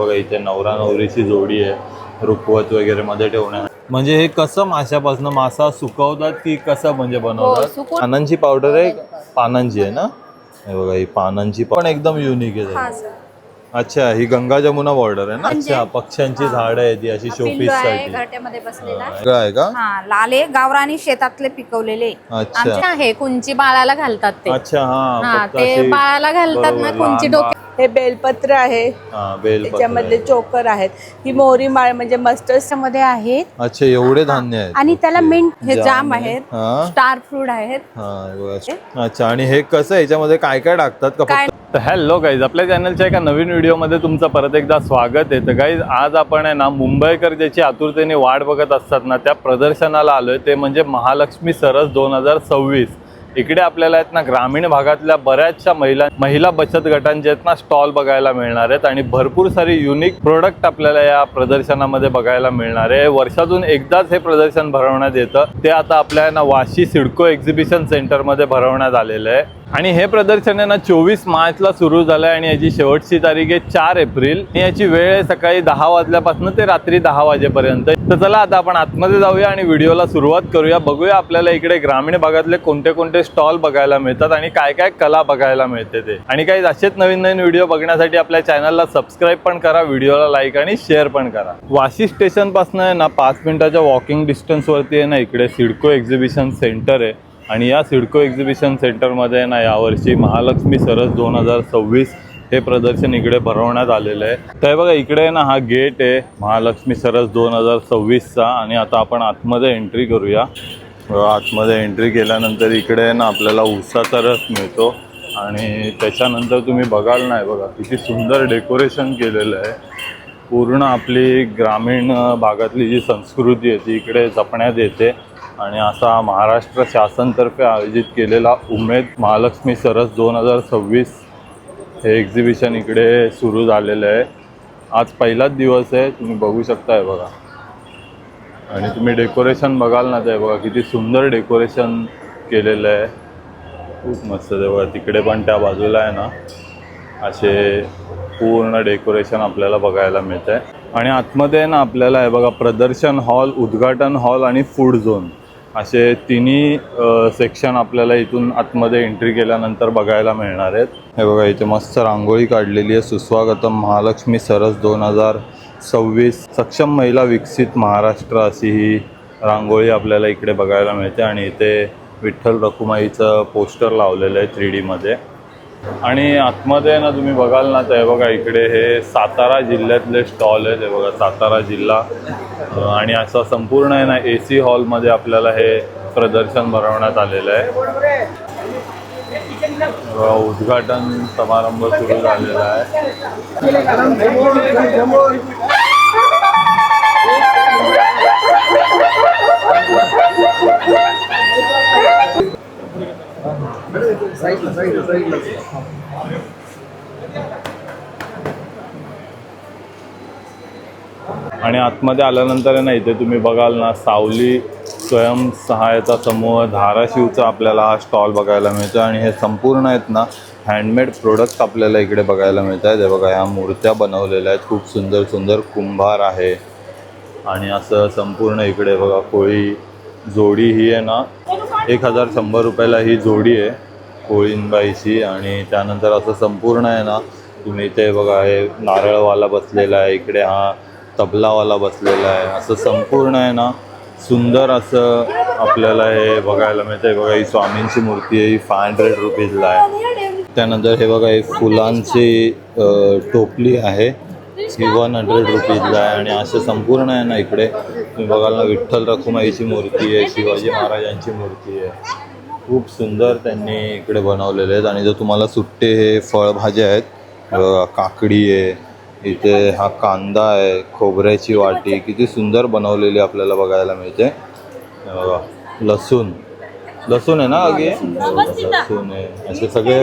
बघा इथे नवरा नवरीची जोडी आहे रुखवत वगैरे मध्ये ठेवण्या. म्हणजे हे कसं माशापासून मासा सुकवतात की कसं म्हणजे बनवतात? पानांची पावडर आहे, पानांची आहे ना? हे बघा ही पानांची पण एकदम युनिक आहे. अच्छा ही गंगा जमुना बॉर्डर आहे ना? अच्छा पक्ष्यांची झाड आहे ती अशी शोपीस साठी घरट्यामध्ये बसलेला आहे का? हा लाले गावरानी शेतातले पिकवलेले. अच्छा आहे कुंची बाळाला घालतात ते. अच्छा हा ते बाळाला घालतात ना कुंची डोके. हे बेलपत्र आहे, त्याच्यामधले चोकर आहेत. ही मोहरी माळ म्हणजे मस्टर्ड मध्ये आहेत. अच्छा एवढे धान्य आहेत आणि त्याला मिंट हे जाम आहेत, स्टार फ्रूट आहेत. अच्छा आणि हे कसं याच्यामध्ये काय काय टाकतात का फक्त? तर हॅलो गाईज, आपल्या चॅनलच्या एका नवीन व्हिडिओमध्ये तुमचं परत एकदा स्वागत आहे. तर गाईज आज आपण आहे ना मुंबईकर ज्याची आतुरतेने वाट बघत असतात ना त्या प्रदर्शनाला आलोय. ते म्हणजे महालक्ष्मी सरस 2026. इकडे आपल्याला आहेत ना ग्रामीण भागातल्या बऱ्याचशा महिला बचत गटांचे आहेत ना स्टॉल बघायला मिळणार आहेत आणि भरपूर सारी युनिक प्रोडक्ट आपल्याला या प्रदर्शनामध्ये बघायला मिळणार आहे. वर्षातून एकदाच हे प्रदर्शन भरवण्यात येतं. ते आता आपल्या ना वाशी सिडको एक्झिबिशन सेंटरमध्ये भरवण्यात आलेलं आहे. आणि हे प्रदर्शन आहे ना 24 मार्चला सुरू झालं आहे आणि याची शेवटची तारीख आहे 4 एप्रिल. आणि याची वेळ आहे सकाळी 10 वाजल्यापासून ते रात्री 10 वाजेपर्यंत. तर चला आता आपण आतमध्ये जाऊया आणि व्हिडिओला सुरुवात करूया. बघूया आपल्याला इकडे ग्रामीण भागातले कोणते कोणते स्टॉल बघायला मिळतात आणि काय काय कला बघायला मिळते ते. आणि काही असेच नवीन नवीन व्हिडिओ बघण्यासाठी आपल्या चॅनलला सबस्क्राईब पण करा, व्हिडिओला लाईक आणि शेअर पण करा. वाशी स्टेशन पासून आहे ना 5 मिनिटाच्या वॉकिंग डिस्टन्स वरती आहे ना इकडे सिडको एक्झिबिशन सेंटर आहे. आणि या सिडको एक्झिबिशन सेंटरमध्ये ना यावर्षी महालक्ष्मी सरस 2026 हे प्रदर्शन इकडे भरवण्यात आलेलं आहे. तर बघा इकडे ना हा गेट आहे महालक्ष्मी सरस 2026चा. आणि आता आपण आतमध्ये एंट्री करूया. आतमध्ये एंट्री केल्यानंतर इकडे ना आपल्याला उसाचा रस मिळतो. आणि त्याच्यानंतर तुम्ही बघाल नाही बघा किती सुंदर डेकोरेशन केलेलं आहे. पूर्ण आपली ग्रामीण भागातली जी संस्कृती आहे ती इकडे जपण्यात येते. आणि असा महाराष्ट्र शासनतर्फे आयोजित केलेला उमेद महालक्ष्मी सरस 2026 हे एक्झिबिशन इकडे सुरू झालेलं आहे. आज पहिलाच दिवस आहे, तुम्ही बघू शकताय बघा. आणि तुम्ही डेकोरेशन बघाल ना ते बघा किती सुंदर डेकोरेशन केलेलं आहे. खूप मस्त आहे बघा. तिकडे पण त्या बाजूला आहे ना असे पूर्ण डेकोरेशन आपल्याला बघायला मिळतं आहे. आणि आतमध्ये ना आपल्याला आहे बघा प्रदर्शन हॉल, उद्घाटन हॉल आणि फूड झोन असे तिन्ही सेक्शन आपल्याला इथून आतमध्ये एंट्री केल्यानंतर बघायला मिळणार आहेत. हे बघा इथे मस्त रांगोळी काढलेली आहे. सुस्वागतम महालक्ष्मी सरस 2026 सक्षम महिला विकसित महाराष्ट्र अशी ही रांगोळी आपल्याला इकडे बघायला मिळते. आणि इथे विठ्ठल रखुमाईचं पोस्टर लावलेलं आहे 3D मध्ये. आणि आतमध्ये ना तुम्ही बघाल ना तर बघा इकडे हे सातारा जिल्ह्यातले स्टॉल आहेत. हे बघा सातारा जिल्हा. आणि असं संपूर्ण आहे ना AC हॉलमध्ये आपल्याला हे प्रदर्शन भरवण्यात आलेलं आहे. उद्घाटन समारंभ सुरू झालेला आहे. आणि आतमध्ये आल्यानंतर आहे ना इथे तुम्ही बघाल ना सावली स्वयंसहायता समूह धाराशिवचा आपल्याला हा स्टॉल बघायला मिळतो. आणि हे संपूर्ण आहेत ना हँडमेड प्रोडक्ट आपल्याला इकडे बघायला मिळत आहेत. हे बघा ह्या मूर्त्या बनवलेल्या आहेत, खूप सुंदर सुंदर कुंभार आहे. आणि असं संपूर्ण इकडे बघा कोळी जोडी ही आहे ना 1100 रुपयाला ही जोडी आहे कोळींबाईची. आणि त्यानंतर असं संपूर्ण आहे ना तुम्ही इथे बघा हे नारळवाला बसलेला आहे, इकडे हा तबलावाला बसलेला आहे. असं संपूर्ण आहे ना सुंदर असं आपल्याला हे बघायला मिळतं आहे. बघा ही स्वामींची मूर्ती आहे, ही 500 रुपीजला आहे. त्यानंतर हे बघा ही फुलांची टोपली आहे, ही 100 रुपीजला आहे. आणि असं संपूर्ण आहे ना इकडे तुम्ही बघाल ना विठ्ठल रखुमाईची मूर्ती आहे, शिवाजी महाराजांची मूर्ती आहे. खूप सुंदर त्यांनी इकडे बनवलेले आहेत. आणि जर तुम्हाला सुट्टे हे फळभाज्या आहेत, काकडी आहे, इथे हा कांदा आहे, खोबऱ्याची वाटी किती सुंदर बनवलेली आपल्याला बघायला मिळते. बघा लसूण आहे ना आगे, लसूण आहे. असे सगळे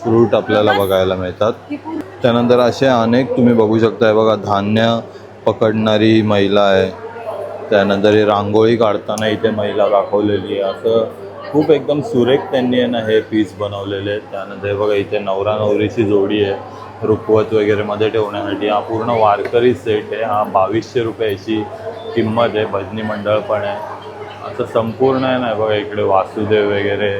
फ्रूट आपल्याला बघायला मिळतात. त्यानंतर असे अनेक तुम्ही बघू शकताय बघा धान्य पकडणारी महिला आहे. त्यानंतर ही रांगोळी काढताना इथे महिला दाखवलेली आहे. असं खूप एकदम सुरेख त्यांनी आहे ना हे पीस बनवलेले आहेत. त्यानंतर बघा इथे नवरा नवरीची जोडी आहे. रुखवत वगैरे मध्ये ठेवण्यासाठी. हा पूर्ण वारकरी सेट आहे. हा 2200 रुपयाची किंमत आहे. भजनी मंडळ पण आहे. असं संपूर्ण आहे ना बघा. इकडे वासुदेव वगैरे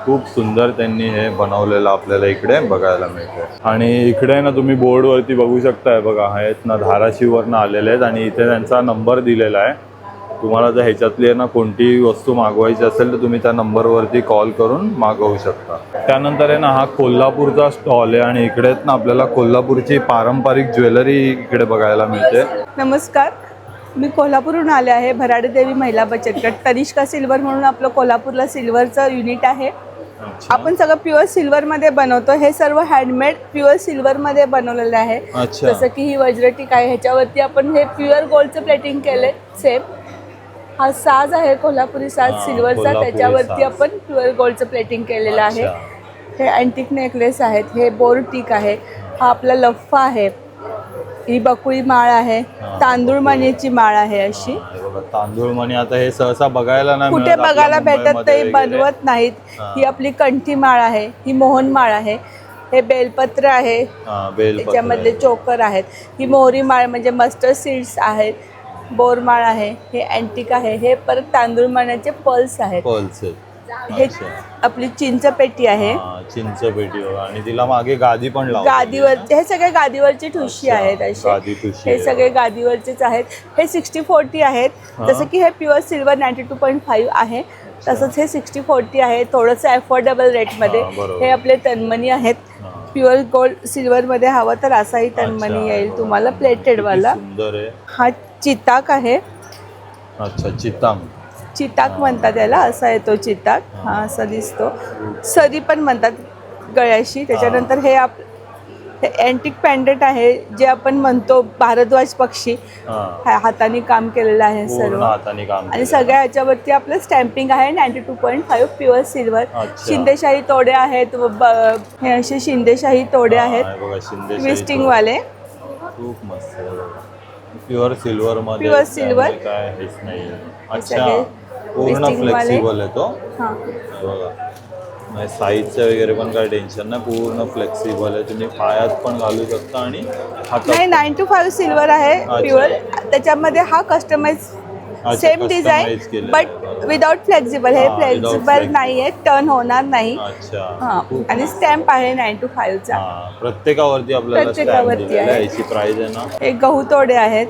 खूप सुंदर त्यांनी हे बनवलेलं आपल्याला इकडे बघायला मिळतंय. आणि इकडे ना तुम्ही बोर्डवरती बघू शकताय बघा, आहेत ना धाराशिववरनं आलेले आहेत आणि इथे त्यांचा नंबर दिलेला आहे. तुम्हाला जर ह्याच्यातली आहे ना कोणतीही वस्तू मागवायची असेल तर तुम्ही त्या नंबरवरती कॉल करून मागवू शकता. त्यानंतर आहे ना हा कोल्हापूरचा स्टॉल आहे आणि इकडे ना आपल्याला कोल्हापूरची पारंपरिक ज्वेलरी इकडे बघायला मिळते. नमस्कार, मी कोल्हापूरहून आले आहे. भराडे देवी महिला बचत गट. तनिष्का सिल्वर म्हणून आपलं कोल्हापूरला सिल्वरचं युनिट आहे. आपण सगळं प्युअर सिल्वरमध्ये बनवतो. हे सर्व हँडमेड प्युअर सिल्वरमध्ये बनवलेलं आहे. जसं की ही वज्रटीक आहे, ह्याच्यावरती आपण हे प्युअर गोल्डचं प्लेटिंग केलंय. सेम हा साज आहे कोल्हापुरी साज सिल्वरचा, त्याच्यावरती आपण प्युअर गोल्डचं प्लेटिंग केलेलं आहे. हे अँटिक नेकलेस आहेत. हे बोर टिक आहे. हा आपला लफ्फा आहे. ही बकुळी माळ आहे. तांदूळ मणीची माळ आहे. अशी तांदूळ मणी आता हे सहसा बघायला नाही कुठे बघायला भेटत, ते बनवत नाहीत. ही आपली कंठी माळ आहे. ही मोहन माळ आहे. हे बेलपत्र आहे. त्याच्यामधले चोकर आहेत. ही मोहरी माळ म्हणजे मस्टर्ड सीड्स आहेत. बोरमाळ आहे. हे अँटिक आहे. हे परत तांदूळ मण्याचे पल्स आहेत. हे आपली चिंच पेटी आहे. चिंच पेटी आणि तिला मागे गादी पण लावली. गादीवरचे हे सगळे गादीवरची ठुशी आहेत. असे हे सगळे गादीवरचेच आहेत. हे 60-40 आहेत. जसं की हे प्युअर सिल्वर 92.5 आहे. तसंच हे 60-40 आहे. थोडंसं अफोर्डेबल रेटमध्ये. हे आपले तन्मणी आहेत. प्युअर गोल्ड सिल्वरमध्ये हवं तर असाही तन्मणी येईल तुम्हाला, प्लेटेडवाला. हा चिताक आहे. अच्छा, चिताक म्हणतात याला. असा येतो चिताक. हा असा दिसतो. सरी पण म्हणतात गळ्याशी. त्याच्यानंतर हे हे अँटिक पॅन्डेट आहे, जे आपण म्हणतो भारद्वाज पक्षी. हाताने काम केलेलं आहे सर्व. आणि सगळ्या ह्याच्यावरती आपलं स्टॅम्पिंग आहे. 92.5 प्युअर सिल्वर. शिंदेशाही तोडे आहेत. हे असे शिंदेशाही तोडे आहेत ट्विस्टिंग वाले. खूप मस्त प्युअर सिल्वर मध्ये. प्युअर सिल्वर काय हेच नाही. अच्छा, पूर्ण फ्लेक्सिबल आहे तो. बघा साईजचं वगैरे पण काय टेन्शन नाही. पूर्ण फ्लेक्सिबल आहे. तुम्ही पायात पण घालू शकता आणि नाही. 9 to 5 सिल्वर आहे प्युअर. त्याच्यामध्ये हा customize same design but without flexible. हे फ्लेक्झिबल नाही आहे, टर्न होणार नाही. आणि स्टॅम्प आहे 9 to 5 चा. प्रत्येकावरती प्रत्येकावरती आहे. याची प्राइस आहे ना. हे गहू तोडे आहेत.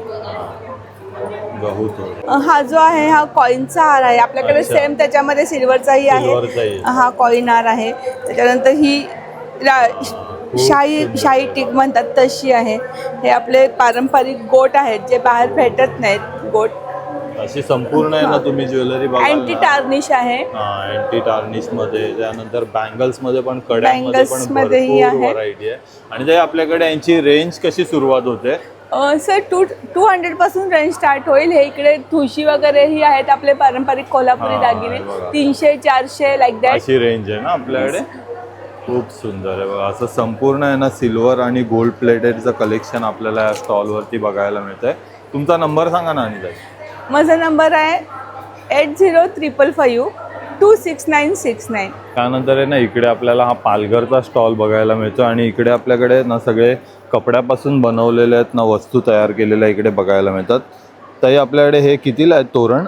हा जो आहे हा कॉईनचा हार आहे. आपल्याकडे सेम त्याच्यामध्ये सिल्वरचाही आहे. हा कॉईन हार आहे. त्याच्यानंतर ही शाही टिक म्हणतात तशी आहे. हे आपले पारंपरिक गोट आहेत जे बाहेर भेटत नाहीत. गोट अशी संपूर्ण आहे ना तुम्ही ज्वेलरी बघा. अँटी टार्निश आहे. अँटी टार्निश मध्ये. त्यानंतर बँगल्स मध्ये पण, कड्यांमध्ये पण भरपूर व्हरायटी आहे. आणि ते आपल्याकडे यांची रेंज कशी सुरुवात होते सर? 200 पासून रेंज स्टार्ट होईल. हे इकडे ठुशी वगैरे ही आहेत आपले पारंपरिक कोल्हापुरी दागिने. 300-400 लाईक दॅट अशी रेंज आहे ना आपल्याकडे. खूप सुंदर आहे बघा. असं संपूर्ण आहे ना सिल्वर आणि गोल्ड प्लेटेडचं कलेक्शन आपल्याला या स्टॉलवरती बघायला मिळत आहे. तुमचा नंबर सांगा ना अनिता. माझा नंबर आहे 8055526969. त्यानंतर आहे ना इकडे आपल्याला हा पालघरचा स्टॉल बघायला मिळतो आणि इकडे आपल्याकडे ना सगळे कपड्यापासून बनवलेले आहेत ना वस्तू तयार केलेल्या इकडे बघायला मिळतात. ताई आपल्याकडे हे कितीला आहे तोरण?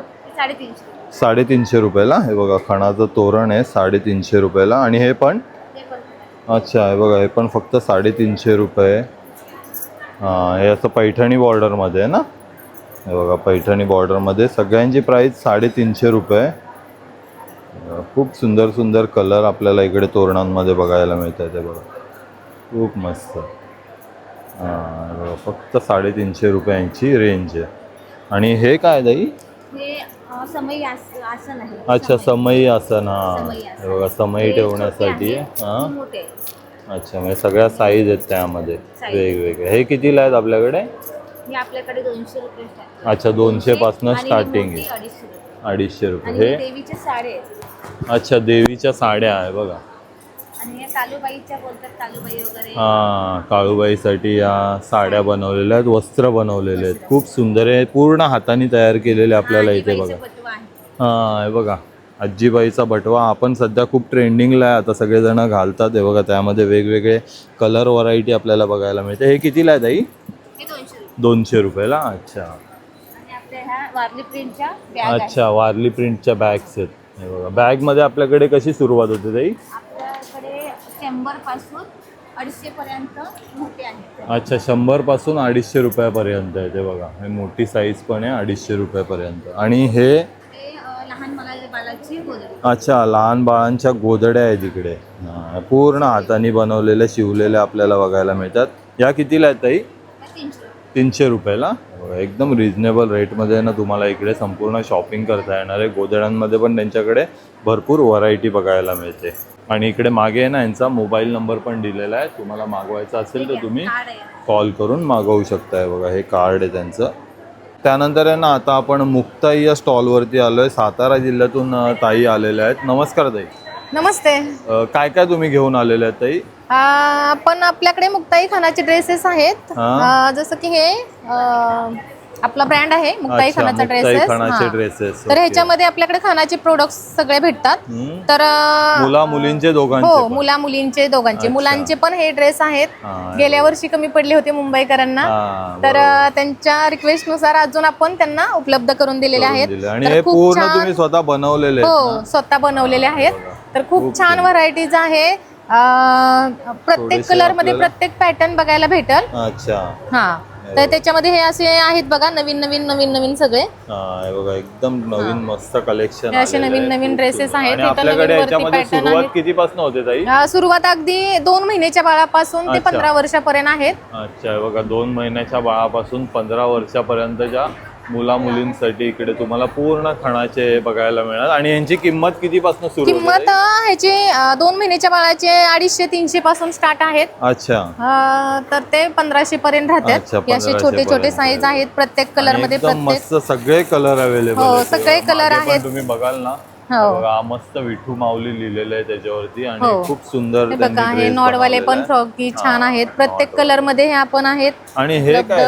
350 रुपयाला. हे बघा खणाचं तोरण आहे 350 रुपयाला. आणि हे पण अच्छा हे बघा, हे पण फक्त 350 रुपये. हे असं पैठणी बॉर्डरमध्ये आहे ना. हे बघा पैठणी बॉर्डरमध्ये. सगळ्यांची प्राईस 350 रुपये. खूप सुंदर सुंदर कलर आपल्याला इकडे तोरणांमध्ये बघायला मिळतात. ते बघा खूप मस्त. फक्त 350 रुपयांची रेंज आहे. आणि हे काय ताई? समई आसन आहे. अच्छा समई आसन. हे बघा समई ठेवण्यासाठी. अच्छा म्हणजे सगळ्या साईज आहेत त्यामध्ये वेगवेगळे. हे कितीला आहेत आपल्याकडे? आपल्याकडे 200 रुपये. अच्छा 200 पासून स्टार्टिंग आहे. 250 रुपये. हे देवीच्या साड्या. अच्छा देवीच्या साड्या आहे बघा. आणि काळूबाईच्या बोलतात, काळूबाई वगैरे. काळूबाईसाठी या साड्या बनवलेल्या आहेत, वस्त्र बनवलेले आहेत. खूप सुंदर आहे. पूर्ण हाताने तयार केलेले आपल्याला इथे बघा. हे बघा आजीबाईचा बटवा आपण सध्या खूप ट्रेंडिंगला आहे, आता सगळेजण घालतात. हे बघा त्यामध्ये वेगवेगळे कलर व्हरायटी आपल्याला बघायला मिळते. हे कितीला आहे ताई? 200 रुपयाला. अच्छा अच्छा, वारली प्रिंटच्या बॅग्स आहेत. हे बघा बॅगमध्ये आपल्याकडे कशी सुरुवात होते ताई? आपल्याकडे 100 पासून 250 पर्यंत मोठे आहेत. अच्छा 100 पासून 250 रुपयापर्यंत आहे. ते बघा हे मोठी साईज पण आहे 250 रुपयापर्यंत. आणि हे लहान बाळाची गोदडी. अच्छा लहान बाळांच्या गोदड्या आहेत इकडे. पूर्ण हाताने बनवलेल्या शिवलेल्या आपल्याला बघायला मिळतात. या कितीला आहेत ताई? 300 रुपयाला. एकदम रिजनेबल रेटमध्ये ना तुम्हाला इकडे संपूर्ण शॉपिंग करता येणार आहे. गोदड्यांमध्ये पण त्यांच्याकडे भरपूर व्हरायटी बघायला मिळते. आणि इकडे मागे आहे ना यांचा मोबाईल नंबर पण दिलेला आहे. तुम्हाला मागवायचा असेल तर तुम्ही कॉल करून मागवू शकताय. बघा हे कार्ड आहे त्यांचं. त्यानंतर आहे ना आता आपण मुक्ताई या स्टॉलवरती आलो आहे. सातारा जिल्ह्यातून ताई आलेल्या आहेत. नमस्कार ताई. नमस्ते. काय काय तुम्ही घेऊन आलेले आहेत ताई? पण आपल्याकडे मुक्ताई खानाचे ड्रेसेस आहेत. जसं की हे आपला ब्रँड आहे मुक्ताई खानाचा ड्रेसेस. तर ह्याच्यामध्ये आपल्याकडे खानाचे प्रोडक्ट्स सगळे भेटतात. तर मुला मुलींचे दोघांचे? हो मुला मुलींचे दोघांचे. मुलांचे पण हे ड्रेस आहेत. गेल्या वर्षी कमी पडले होते मुंबईकरांना, तर त्यांच्या रिक्वेस्ट नुसार अजून आपण त्यांना उपलब्ध करून दिलेले आहेत. आणि हे पूर्ण तुम्ही स्वतः बनवलेले? हो स्वतः बनवलेले आहेत. तर खूप छान व्हरायटीज आहे. प्रत्येक कलर मध्ये प्रत्येक पॅटर्न बघायला भेटल. अच्छा हा. तर त्याच्यामध्ये हे असे आहेत बघा नवीन नवीन नवीन नवीन सगळे. बघा एकदम नवीन मस्त कलेक्शन. असे नवीन नवीन ड्रेसेस आहेत. आपल्याकडे याच्यामध्ये सुरुवात कितीपासून होते ताई? सुरुवात अगदी 2 महिन्याच्या बाळापासून ते 15 वर्षापर्यंत आहेत. अच्छा बघा 2 महिन्याच्या बाळापासून 15 वर्षापर्यंतच्या मुला मुलींसाठी इकडे तुम्हाला पूर्ण खणाचे बघायला मिळणार. आणि यांची किंमत कितीपासून सुरू? किंमत ह्याची 2 महिन्याच्या बाळाचे 250-300 पासून स्टार्ट आहेत. अच्छा. तर ते 1500 पर्यंत राहतात. असे छोटे छोटे साईज आहेत. प्रत्येक कलर मध्ये मस्त सगळे कलर अवेलेबल. हो सगळे कलर आहेत. तुम्ही बघाल ना बघा मस्त विठू माऊली लिहिलेलं आहे त्याच्यावरती. आणि खूप सुंदर बघा हे नॉडवाले पण फ्रॉकी छान आहेत. प्रत्येक कलर मध्ये हे आपण आहेत. आणि हे काय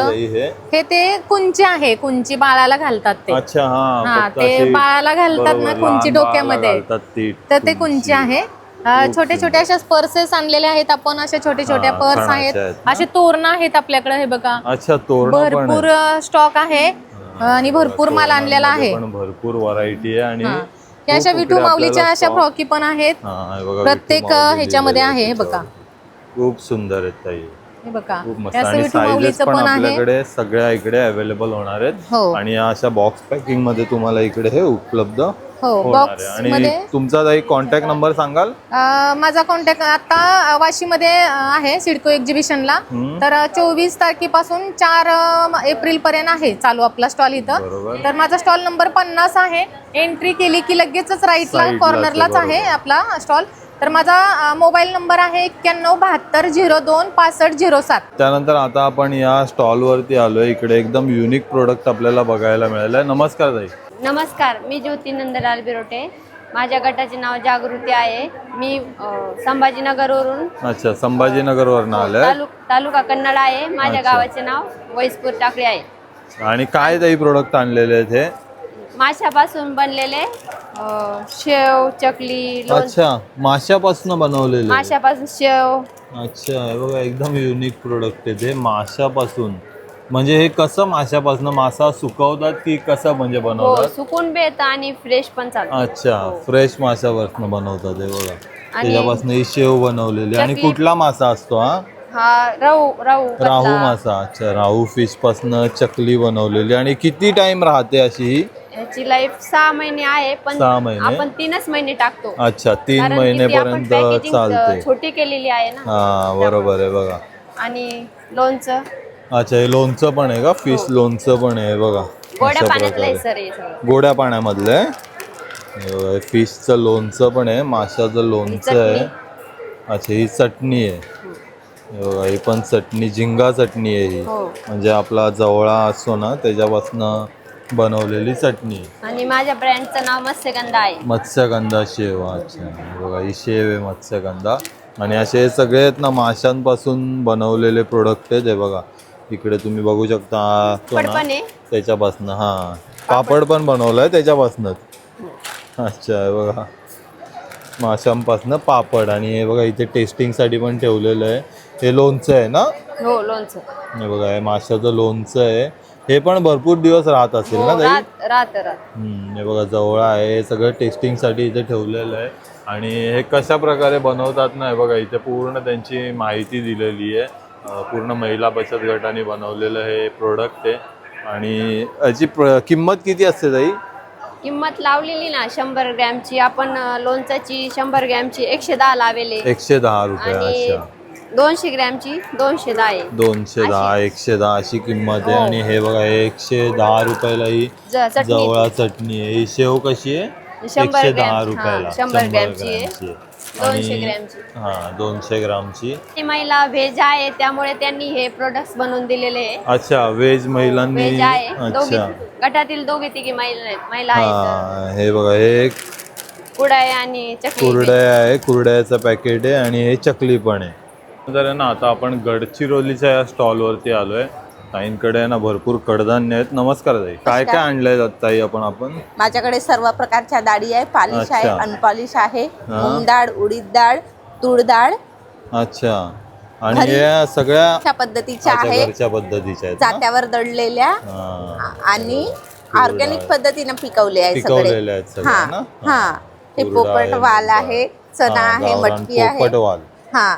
हे ते कुंची आहे. कुंची बाळाला घालतात ते. अच्छा हा ते बाळाला घालतात ना कुंची डोक्यामध्ये, तर ते कुंची आहे. छोटे छोटे अशा पर्सेस आणलेले आहेत आपण. अशा छोटे छोट्या पर्स आहेत. असे तोरण आहेत आपल्याकडे. हे बघा अच्छा तोरण भरपूर स्टॉक आहे आणि भरपूर माल आणलेला आहे. भरपूर व्हरायटी आहे. आणि अशा विठू माऊलीच्या अशा फ्रॉकी पण आहेत. प्रत्येक ह्याच्यामध्ये आहे. हे बघा खूप सुंदर आहेत ताई. हे बघा खूप मस्त. आणि साईजेस पण आपल्याकडे सगळ्या इकडे अवेलेबल होणार आहेत. आणि या अशा बॉक्स पॅकिंग मध्ये तुम्हाला इकडे हे उपलब्ध होणार आहे. आणि तुमचा ताई कॉन्टॅक्ट नंबर सांगाल? माझा कॉन्टॅक्ट आता वाशीमध्ये आहे सिडको एक्झिबिशनला. तर 24 तारखेपासून 4 एप्रिल पर्यंत आहे चालू आपला स्टॉल इथं. तर माझा स्टॉल नंबर 50 आहे. एंट्री केली की लगेचच राईटला कॉर्नरलाच आहे आपला स्टॉल. तर माझा मोबाईल नंबर आहे 9172026507. त्यानंतर आता आपण या स्टॉलवरती आलोय. इकडे एकदम युनिक प्रोडक्ट आपल्याला बघायला मिळालंय. नमस्कार ताई. नमस्कार, मी ज्योती नंदलाल बिरोटे. माझ्या गटाचे नाव जागृती आहे. मी संभाजीनगरवरून. अच्छा संभाजीनगरवरून आलाय. तालुका कन्नड आहे. माझ्या गावाचे नाव वैसपूर टाकळी आहे. आणि काय ताई प्रोडक्ट आणलेले आहेत हे? माशापासून बनलेले शेव चकली. अच्छा माशापासून बनवलेले? माशापासून शेव. अच्छा हे बघा एकदम युनिक प्रोडक्ट आहे ते माशापासून. म्हणजे हे कसं माशापासून? मासा सुकवतात की कसं म्हणजे बनवतात? सुकून बी येतं आणि फ्रेश पण चालतं. अच्छा फ्रेश माशापासून बनवतात हे बघा. त्याच्यापासून ही शेव बनवलेली. आणि कुठला मासा असतो हा? राहू मासा. अच्छा राहू फिश पासून चकली बनवलेली. आणि किती टाइम राहते अशी ही? याची लाईफ 6 महिने आहे. पण 6 महिने आपण 3च महिने टाकतो. अच्छा 3 महिनेपर्यंत चालते. छोटी केलेली आहे ना. हा बरोबर आहे बघा. आणि लोणचं. अच्छा हे लोणचं पण आहे का? फिश लोणचं पण आहे बघा. गोड्या पाण्यातलं सर हे सगळं. गोड्या पाण्यामधलं आहे. फिशचं लोणचं पण आहे. माशाचं लोणचं आहे. अच्छा ही चटणी आहे. ही पण चटणी झिंगा चटणी आहे ही. म्हणजे आपला जवळा असतो ना त्याच्यापासून बनवलेली चटणी. आणि माझ्या ब्रँडचं नाव मत्स्यगंधा आहे. मत्स्यगंधा शेव. अच्छा बघा ही शेव आहे मत्स्यगंधा. आणि असे सगळे आहेत ना माशांपासून बनवलेले प्रोडक्ट आहेत. हे बघा इकडे तुम्ही बघू शकता त्याच्यापासून. हा पापड पण बनवलाय त्याच्यापासूनच. अच्छा हे बघा माशांपासनं पापड आणि हे बघा इथे टेस्टिंगसाठी पण ठेवलेलं आहे. हे लोणचं आहे ना? हो लोणचं. हे बघा हे माशाचं लोणचं आहे. हे पण भरपूर दिवस राहत असेल ना ताई? राहत हे बघा जवळ आहे. हे सगळं टेस्टिंगसाठी इथे ठेवलेलं आहे. आणि हे कशा प्रकारे बनवतात ना हे बघा इथे पूर्ण त्यांची माहिती दिलेली आहे. पूर्ण महिला बचत गटाने बनवलेलं हे प्रोडक्ट आहे. आणि याची किंमत किती असते ताई? किंमत लावलेली ना 100 ग्रॅमची. आपण लोणच्याची 100 ग्रॅमची 110 लावेले 110 रुपये. आणि अच्छा 200 ग्रॅमची 210 आहे. 210 110 अशी किंमत आहे. आणि हे बघा हे 110 रुपयाला ही चटणी जवळा चटणी आहे. ही शेव कशी आहे? 100 110 ग्रॅम. रुपयाला 100 ग्रॅमची आहे. ग्रॅमची आहे. 200 आणि ग्रॅमची. हा 200 ग्रामची. ती महिला व्हेज आहे त्यामुळे त्यांनी हे प्रोडक्ट्स बनवून दिलेले आहे. अच्छा व्हेज महिलांनी. व्हेज आहे. दोघी अच्छा गटातील दोघी तिघी महिला आहेत. हा हे बघा हे कुडाय आणि चकली. कुरडया आहे. कुरडयाचं पॅकेट आहे आणि हे चकली पण आहे. तर ना आता आपण गडचिरोलीच्या या स्टॉलवरती आलोय. ताईंकडे आहे ना भरपूर कडधान्य आहेत. नमस्कार ताई. काय काय आणलंय ताई आपण? माझ्याकडे सर्व प्रकारच्या डाळी आहे. पॉलिश आहे, अच्छा. अनपॉलिश आहे, मूग डाळ, उडीद डाळ, तूर डाळ. अच्छा आणि घरी या सगळ्या अशा पद्धतीच्या अच्छा, आहे, घरच्या पद्धतीच्या आहेत ना? जात्यावर दळलेल्या हा. आणि ऑर्गॅनिक पद्धतीने पिकवले आहे पिकवलेल्या सगळे. आहेत सगळ्या ना? हा हे तूर डाळ पोपट आहे, वाल मूग आहे, चणा हा, आहे, गावरान मटकी आहे. पोपटवाल. हा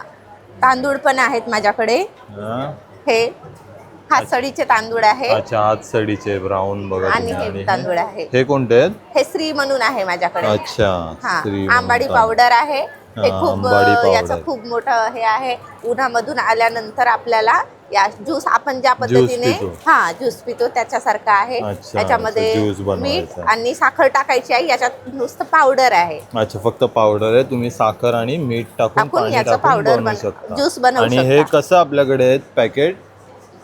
तांदूळ पण आहेत माझ्याकडे. हा. हे हातसडीचे तांदूळ आहे अच्छा हात सडीचे ब्राऊन बघा आणि तुम्ही. हे तांदूळ आहे. हे कोणते आहेत? हे श्री म्हणून आहे माझ्याकडे. अच्छा हा श्री आंबाडी म्हणतात. पावडर आहे. हे हा, खूप आंबाडी पावडर. याचं खूप मोठं हे आहे. उन्हामधून आल्यानंतर आपल्याला या ज्यूस आपण ज्या पद्धतीने पितो. हा ज्यूस पितो त्याच्यासारखं आहे. अच्छा, याच्यामध्ये असं ज्यूस मीठ बनवायचं. आणि साखर टाकायची आहे. याच्यात नुसतं पावडर आहे. अच्छा फक्त पावडर आहे. तुम्ही साखर आणि मीठ टाकून टाकून पाणी याचं टाकून पावडर बनवू शकता. ज्यूस बनवू आणि हे शकता. कसं आपल्याकडे आहेत पॅकेट?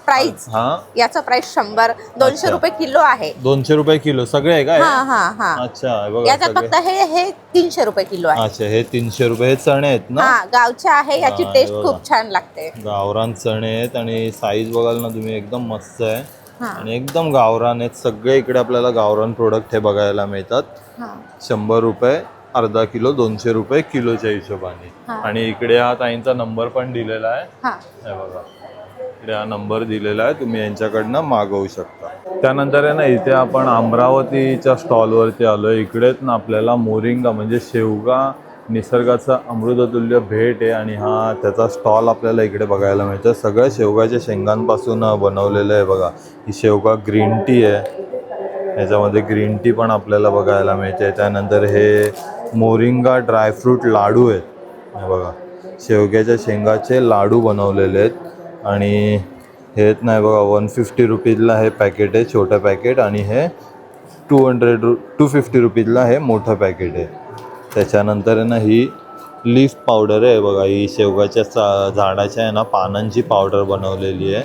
प्राइस हा याचं प्राइस 100 200 अच्छा. रुपये किलो आहे. 200 रुपये किलो सगळे आहे का हे? हा हा हा अच्छा हे बघा याच्यात सगळे. फक्त हे 300 रुपये किलो आहे. अच्छा हे 300 रुपये हे चणे आहेत ना? हा गावचे आहे. याची हा, टेस्ट हे बघा. खूप छान लागते. गावरान चणे आहेत आणि साईज बघाल ना तुम्ही एकदम मस्त आहे. हा. आणि एकदम गावरान आहेत सगळे. इकडे आपल्याला गावरान प्रोडक्ट हे बघायला मिळतात. हा 100 रुपये अर्धा किलो 200 रुपये किलोच्या हिशोबाने. हा. आणि इकडे हा ताईंचा नंबर पण दिलेला आहे. हा हे बघा इकडे हा नंबर दिलेला आहे. तुम्ही यांच्याकडनं मागवू शकता. त्यानंतर आहे ना इथे आपण अमरावतीच्या स्टॉलवरती आलोय. इकडेच ना आपल्याला मोरिंगा म्हणजे शेवगा निसर्गाचा अमृततुल्य भेट आहे. आणि हा त्याचा स्टॉल आपल्याला इकडे बघायला मिळतं. सगळं शेवगाच्या शेंगांपासून बनवलेलं आहे बघा. ही शेवगा ग्रीन टी आहे. याच्यामध्ये ग्रीन टी पण आपल्याला बघायला मिळते. त्यानंतर हे मोरिंगा ड्रायफ्रूट लाडू आहेत. हे बघा शेवग्याच्या शेंगाचे लाडू बनवलेले आहेत. आणि हे नाही बघा 150 रुपीजला हे पॅकेट आहे छोटं पॅकेट. आणि हे 250 रुपीजला हे मोठं पॅकेट आहे. त्याच्यानंतर आहे ना ही लीफ पावडर आहे बघा. ही शेवगाच्या झाडाच्या आहे ना पानांची पावडर बनवलेली आहे.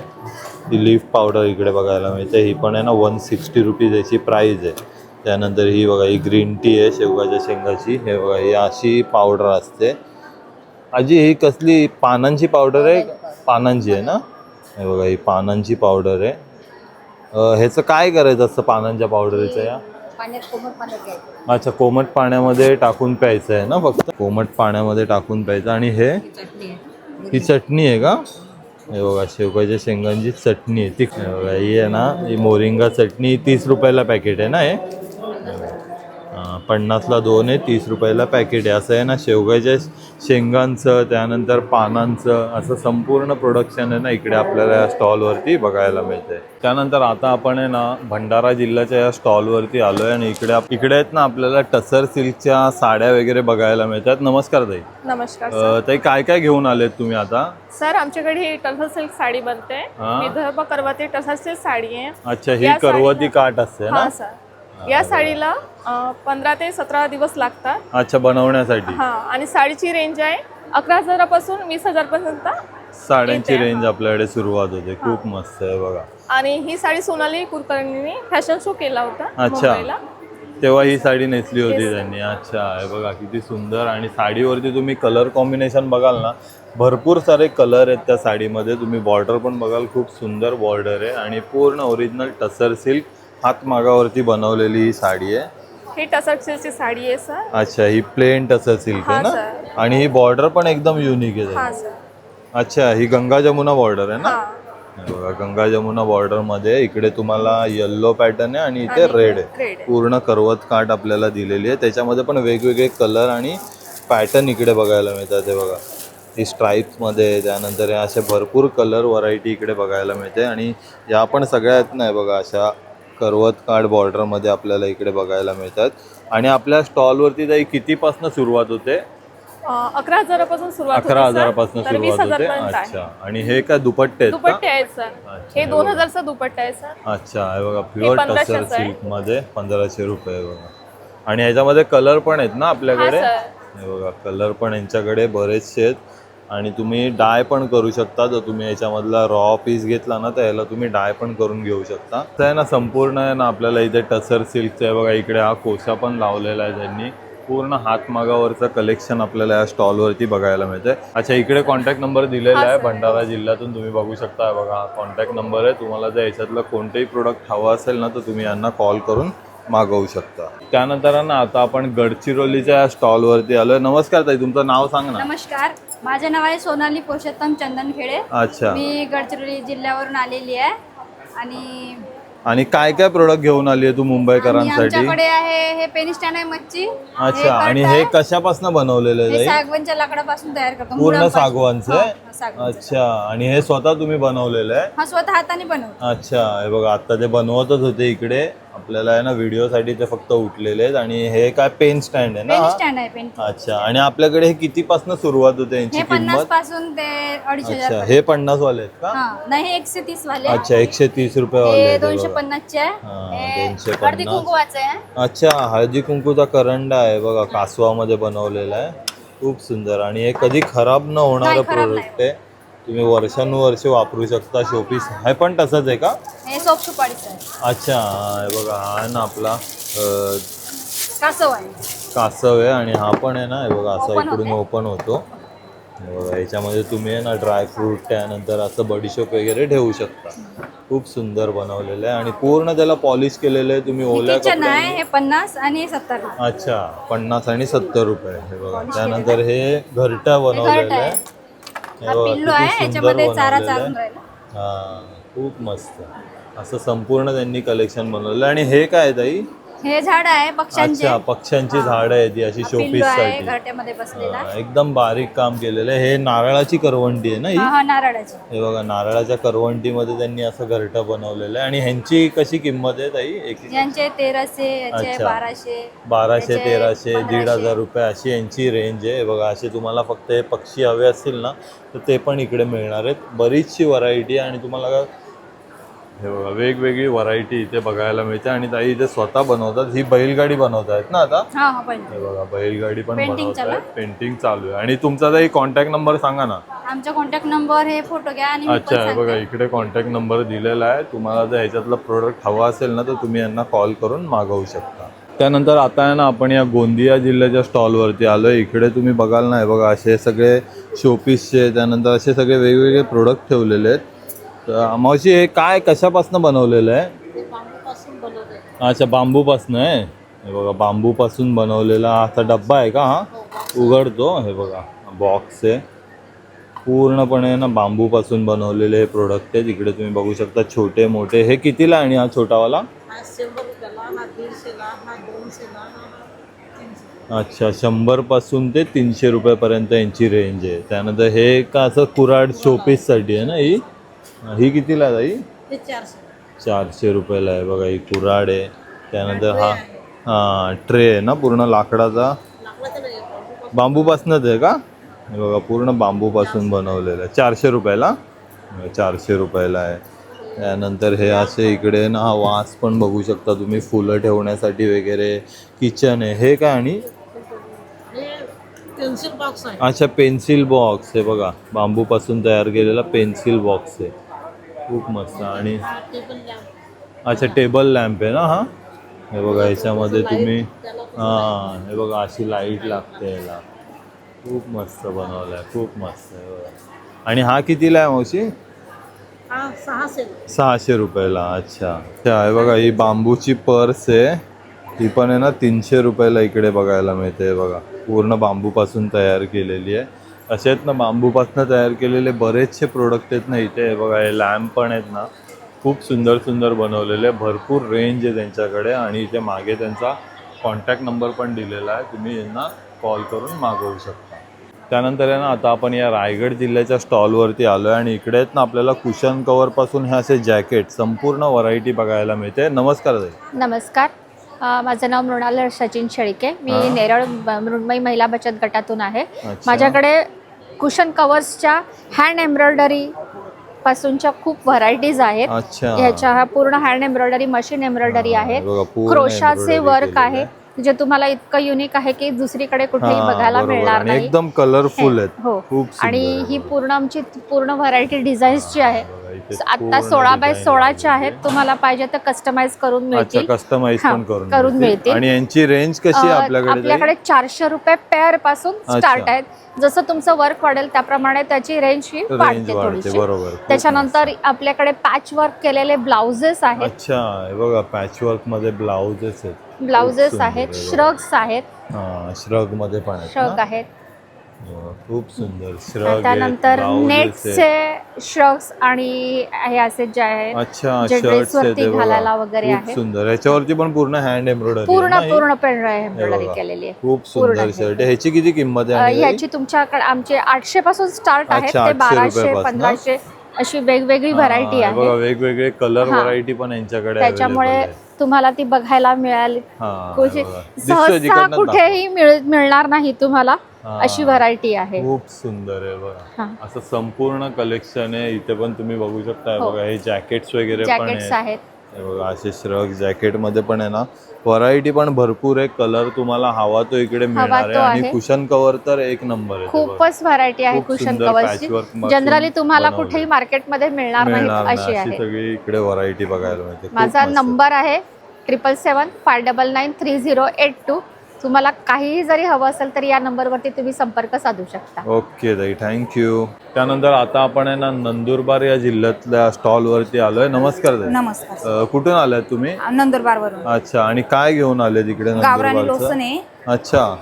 ही लीफ पावडर इकडे बघायला मिळते. ही पण आहे ना 160 रुपीज याची प्राईज आहे. त्यानंतर ही बघा ही ग्रीन टी आहे शेवगाच्या शेंगाची. हे बघा ही अशी पावडर असते. आजी ही कसली पानांची पावडर आहे? पानांची आहे ना? हे बघा ही पानांची पावडर आहे. ह्याचं काय करायचं असतं पानांच्या पावडरचं या? अच्छा कोमट पाण्यामध्ये टाकून प्यायचं आहे ना फक्त? कोमट पाण्यामध्ये टाकून प्यायचं. आणि हे ही चटणी आहे का? हे बघा शेवगाच्या शेंगांची चटणी आहे ती. हे बघा ही आहे ना ही मोरिंगा चटणी 30 रुपयाला पॅकेट आहे ना हे? 50ला 2 आहे 30 रुपयाला पॅकेट आहे. असं आहे ना शेवगाच्या शेंगांचं त्यानंतर पानांचं असं संपूर्ण प्रोडक्शन आहे ना इकडे आपल्याला या स्टॉलवरती बघायला मिळते. त्यानंतर आता आपण आहे ना भंडारा जिल्ह्याच्या या स्टॉलवरती आलो आहे. आणि इकडे आहेत ना आपल्याला टसर सिल्कच्या साड्या वगैरे बघायला मिळतात. नमस्कार ताई. नमस्कार ताई काय काय घेऊन आलेत तुम्ही आता? सर आमच्याकडे ही टसर सिल्क साडी बनते. हा. विदर्भ करवती टसर सिल्क साडी आहे. अच्छा ही या करवती काठ असते ना? हा सर या साडीला 15 ते 17 दिवस लागतात. अच्छा बनवण्यासाठी. हा आणि साडीची रेंज आहे 11,000 पासून 20,000 पर्यंत साड्यांची येते. रेंज आपल्याकडे सुरुवात होते. खूप मस्त आहे बघा. आणि ही साडी सोनाली कुलकर्णीने फॅशन शो केला होता अच्छा. मुंबईला. तेव्हा ही साडी नेसली होती त्यांनी. अच्छा हे बघा किती सुंदर. आणि साडीवरती तुम्ही कलर कॉम्बिनेशन बघाल ना भरपूर सारे कलर आहेत त्या साडीमध्ये. तुम्ही बॉर्डर पण बघाल खूप सुंदर बॉर्डर आहे. आणि पूर्ण ओरिजिनल टसर सिल्क हातमागावरती बनवलेली ही साडी आहे. ही टसर सिल्कची साडी आहे सर. अच्छा, ही प्लेन टसर सिल्क आहे हा, ना. सर. आणि ही बॉर्डर पण एकदम युनिक आहे. हा सर. अच्छा, ही गंगा जमुना बॉर्डर आहे ना. हा. हे बघा, गंगा जमुना बॉर्डर मध्ये इकडे तुम्हाला येल्लो पॅटर्न आहे आणि इथे रेड आहे. रेड आहे. पूर्ण करवत काठ आपल्याला दिलेली आहे. त्याच्यामध्ये पण वेगवेगळे कलर आणि पॅटर्न इकडे बघायला मिळतात. हे बघा, ही स्ट्राईप्स मध्ये, त्यानंतर या अशा भरपूर कलर व्हरायटी इकडे बघायला मिळते. आणि या पण सगळ्यात नाही बघा, अशा करवत काठ बॉर्डर मध्ये आपल्याला इकडे बघायला मिळतात. आणि आपल्या स्टॉलवरती ताई कितीपासून सुरुवात होते? 11,000 सुरुवात होते, सर. 11,000 तर सुरुवात होते. 20,000 आहे. अच्छा, आणि हे काय दुपट्टे आहेत का? दुपट्टे आहेत सर. अच्छा, हे 2,000चा दुपट्टा आहे सर. अच्छा, हे बघा, प्युअर 1500 टसर आहे. सिल्क मध्ये 1500 रुपये बघा. आणि ह्याच्यामध्ये कलर पण आहेत ना आपल्याकडे. हा, सर. हे बघा, कलर पण यांच्याकडे बरेचसे आहेत. आणि तुम्ही डाय पण करू शकता. जर तुम्ही याच्यामधला रॉ पीस घेतला ना तर याला तुम्ही डाय पण करून घेऊ शकता. तर आहे ना, संपूर्ण आहे ना आपल्याला इथे टसर सिल्कचं आहे बघा. इकडे हा कोसा पण लावलेला आहे त्यांनी. पूर्ण हातमागावरचं कलेक्शन आपल्याला या स्टॉलवरती बघायला मिळतंय. अच्छा, इकडे कॉन्टॅक्ट नंबर दिलेला आहे. भंडारा जिल्ह्यातून तुम्ही बघू शकता. बघा, हा कॉन्टॅक्ट नंबर आहे. तुम्हाला जर याच्यातलं कोणतंही प्रोडक्ट हवं असेल ना तर तुम्ही यांना कॉल करून मागवू शकता. त्यानंतर ना आता आपण गडचिरोलीच्या स्टॉलवरती आलोय. नमस्कार ताई, तुमचं नाव सांग ना. नमस्कार, माझे नाव आहे सोनाली पुरुषोत्तम चंदनखेडे. अच्छा, मी गडचिरोली जिल्ह्यावरून आलेली आहे. आणि काय काय प्रोडक्ट घेऊन आली आहे तू मुंबईकरांसाठी? आमच्याकडे आहे हे पेनी स्टँड आहे मच्छी. अच्छा, आणि हे कशापासून बनवलेलं आहे हे ताई? सागवानच्या लाकडापासून तयार करतो. पूर्ण मुळापासून. सागवानचं हा, आहे? सागवानचं. अच्छा, आणि हे स्वतः तुम्ही बनवलेलं आहे? हा स्वतः हाताने बनवतो. अच्छा, हे बघा, आता ते बनवतच होते इकडे. आपल्याला आहे ना व्हिडिओसाठी ते फक्त उठलेले आहेत. आणि हे काय पेन स्टँड आहे ना? पेनी हा? स्टँड आहे पेन. अच्छा, आणि आपल्याकडे हे कितीपासून सुरुवात होते यांची हे 50 किंमत? पासून ते 250,000. अच्छा, हे 50 वाले आहेत का? हा, नाही 130 वाले. अच्छा, 130 रुपये वाले हे आहेत, हे बघा. 250 आहे. हा, हे 250. हळदी कुंकवाचं आहे. अच्छा, हळदी कुंकूचा करंडा आहे बघा, कासवामध्ये बनवलेला आहे. खूप सुंदर. आणि हे कधी खराब न होणारं नाही, खराब प्रोडक्ट आहे. तुम्ही वर्षानुवर्ष वापरू शकता. शोपीस हे पण तसंच आहे का? हे सोप सुपारीचं आहे. अच्छा, हे बघा, हा आहे ना आपला कासव आहे. कासव आहे. आणि हा पण आहे ना, हे बघा, असा Open इकडून होते. ओपन होतो. हे बघा, याच्यामध्ये तुम्ही आहे ना ड्रायफ्रूट, त्यानंतर असं बडीशोप वगैरे ठेवू शकता. खूप सुंदर बनवलेलं आहे. आणि पूर्ण त्याला पॉलिश केलेलं आहे. तुम्ही ओल्या किचन आहे. कपड्याने. हे 50 आणि हे 70. अच्छा, 50 आणि 70 रुपये. हे बघा, त्यानंतर हे घरटा बनवलेलं आहे. हे हा बघा, पिल्लू किती आहे. सुंदर याच्यामध्ये चारा बनवलेलं चारून आहे. राहिला. हा, खूप मस्त. असं संपूर्ण त्यांनी कलेक्शन बनवलं. आणि हे काय आहे ताई? हे झाड आहे पक्ष्यांचे. अच्छा, पक्ष्यांची झाडं आहेत ती अशी हा पिल्लू शोपीस आहे साठी. घरट्यामध्ये बसलेला. एकदम बारीक काम केलेलं आहे. हे नारळाची करवंटी आहे ना ही? हा हा, नारळाची. हे बघा, नारळाच्या करवंटीमध्ये त्यांनी असं घरटं बनवलेलं आहे. आणि ह्यांची कशी किंमत आहे ताई? यांचे 1300, याचे अच्छा. 1200. 1200, याचे 1300, 1500. 1,500 रुपये अशी यांची रेंज आहे. हे बघा, असे तुम्हाला फक्त हे पक्षी हवे असतील ना तर ते पण इकडे मिळणार आहेत. बरीचशी व्हरायटी आहे. आणि तुम्हाला हे बघा, वेगवेगळी व्हरायटी इथे बघायला मिळते. आणि ताई इथे स्वतः बनवतात. ही बैलगाडी बनवतायत ना आता? हा हा, पण हे बघा, बैलगाडी पण Painting चालू बनवतात. पेंटिंग चालू आहे. आणि तुमचा ताई कॉन्टॅक्ट नंबर सांगा ना. आमचा कॉन्टॅक्ट नंबर हे फोटो घ्या आणि मी पण अच्छा, हे बघा, सांगते. इकडे कॉन्टॅक्ट नंबर दिलेला आहे. तुम्हाला जर ह्याच्यातलं प्रोडक्ट हवं असेल ना तर तुम्ही यांना कॉल करून मागवू शकता. त्यानंतर आता आहे ना आपण या गोंदिया जिल्ह्याच्या स्टॉलवरती आलो आहे. इकडे तुम्ही बघाल ना, हे बघा, असे सगळे शोपीसचे, त्यानंतर असे सगळे वेगवेगळे प्रोडक्ट ठेवलेले आहेत. तर मावशी, हे काय कशापासून बनवलेलं आहे? अच्छा, बांबूपासून आहे. हे बघा, बांबूपासून बनवलेला असा डब्बा आहे का? हा उघडतो. हे बघा, बॉक्स आहे. पूर्णपणे ना बांबूपासून बनवलेले हे प्रोडक्ट आहेत. इकडे तुम्ही बघू शकता छोटे मोठे. हे कितीला आहे आणि हा छोटावाला? अच्छा, 100 पासून ते 300 रुपयापर्यंत यांची रेंज आहे. त्यानंतर हे का असं कुऱ्हाड शोपीससाठी आहे ना ही कितीला आहे ताई? 400 रुपयाला आहे. बघा, ही कुऱ्हाड आहे. त्यानंतर हा ट्रे आहे ना पूर्ण लाकडाचा, बांबूपासूनच आहे का? हे बघा, पूर्ण बांबूपासून बनवलेलं आहे. 400 रुपयाला? 400 रुपयाला आहे. त्यानंतर हे असे इकडे ना हा वास पण बघू शकता तुम्ही, फुलं ठेवण्यासाठी वगैरे. किचन आहे. हे काय? आणि पेन्सिल बॉक्स आहे. अच्छा, पेन्सिल बॉक्स आहे बघा, बांबूपासून तयार केलेला पेन्सिल बॉक्स आहे. खूप मस्त. आणि अच्छा, टेबल लॅम्प आहे ना हा? हे बघा, याच्यामध्ये तुम्ही हां, हे बघा, अशी लाईट लागते याला. खूप मस्त बनवलं आहे, खूप मस्त आहे बघा. आणि हा कितीला आहे मावशी? 600. 600 रुपयाला. अच्छा, हे बघा, ही बांबूची पर्स आहे. ती पण आहे ना 300 रुपयाला इकडे बघायला मिळते बघा. पूर्ण बांबूपासून तयार केलेली आहे. असे आहेत ना बांबूपासून तयार केलेले बरेचसे प्रोडक्ट आहेत ना इथे. हे बघा हे लॅम्प पण आहेत ना, खूप सुंदर सुंदर बनवलेले. भरपूर रेंज आहे त्यांच्याकडे आणि इथे मागे त्यांचा कॉन्टॅक्ट नंबर पण दिलेला आहे. तुम्ही यांना कॉल करून मागवू शकता. त्यानंतर आहे ना आता आपण या रायगड जिल्ह्याच्या स्टॉलवरती आलो आहे आणि इकडे आहेत ना आपल्याला कुशन कवरपासून हे असे जॅकेट संपूर्ण व्हरायटी बघायला मिळते. नमस्कार ताई. नमस्कार. माझं नाव मृणाल सचिन शेळके. मी नेरळ मृण्मयी महिला बचत गटातून आहे. माझ्याकडे कुशन कवर्सच्या हँड एम्ब्रॉयडरी पासूनच्या खूप व्हरायटीज आहेत. अच्छा. ह्याच्या पूर्ण हँड एम्ब्रॉयडरी, मशीन एम्ब्रॉयडरी आहे, क्रोशाचे वर्क आहे जे तुम्हाला इतकं युनिक आहे की दुसरीकडे कुठेही बघायला मिळणार नाही. एकदम कलरफुल आहेत. हो. खूप आणि ही पूर्ण आमची पूर्ण व्हरायटी डिझाईन्सची आहे. आता 16x16 आहेत. तुम्हाला पाहिजे तर कस्टमाइज करून मिळतील. कस्टमाइज पण करून मिळतील. आणि यांची रेंज कशी आहे आपल्याकडे? आपल्याकडे 400 रुपये पेअर पासून स्टार्ट आहेत. जसं तुमचं वर्क वाढेल त्याप्रमाणे त्याची रेंज ही वाढते थोडीशी. बरोबर. त्याच्यानंतर आपल्याकडे पॅच वर्क केलेले ब्लाउजेस आहेत. अच्छा, हे बघा पॅच वर्क मध्ये ब्लाउजेस आहेत. ब्लाउजेस आहेत, श्रग्स आहेत. श्रग मध्ये पण आहेत. श्रग आहेत. खूप सुंदर श्रग. त्यानंतर नेटचे श्रग्स आणि हे असे जे आहेत. अच्छा, जे ड्रेसवरती घालायला वगैरे खूप आहे. सुंदर. याच्यावरती पण पूर्ण हँड एम्ब्रॉयडरी पूर्ण एम्ब्रॉयडरी केलेली आहे. खूप सुंदर शर्ट. ह्याची किती किंमत आहे? ह्याची तुमच्याकडे आमचे 800 पासून स्टार्ट आहे अच्छा, ते 800 1200 1500 अशी वेगवेगळी व्हरायटी आहे. बघा वेगवेगळे कलर व्हरायटी पण यांच्याकडे त्याच्यामुळे तुम्हाला ती बघायला मिळाली. सहसा कुठेही मिळणार नाही तुम्हाला अशी व्हरायटी आहे. खूप सुंदर आहे बघा. असं संपूर्ण कलेक्शन आहे. इथे पण तुम्ही बघू शकता. बघा हे जॅकेट्स वगैरे पण आहेत. बघा असे श्रग जॅकेट मध्ये पण आहे ना व्हरायटी पण भरपूर आहे. कलर तुम्हाला हवा तो इकडे मिळणार आहे. आणि कुशन कव्हर तर एक नंबर आहे. खूपच व्हरायटी आहे कुशन कव्हरची. जनरली तुम्हाला कुठेही मार्केटमध्ये मिळणार नाही अशी आहे. सगळी इकडे व्हरायटी बघायला मिळते. माझा नंबर आहे 777-599-3082. तुम्हाला काहीही जरी हवं असेल तर या नंबरवरती तुम्ही संपर्क साधू शकता. ओके ताई, थँक्यू. त्यानंतर आता आपण आहे ना नंदुरबार या जिल्ह्यातल्या स्टॉल वरती आलोय. नमस्कार ताई. नमस्कार. कुठून आलात तुम्ही? नंदुरबार वरून. अच्छा, आणि काय घेऊन आले तिकडे? गावरानी लसूण आहे. अच्छा,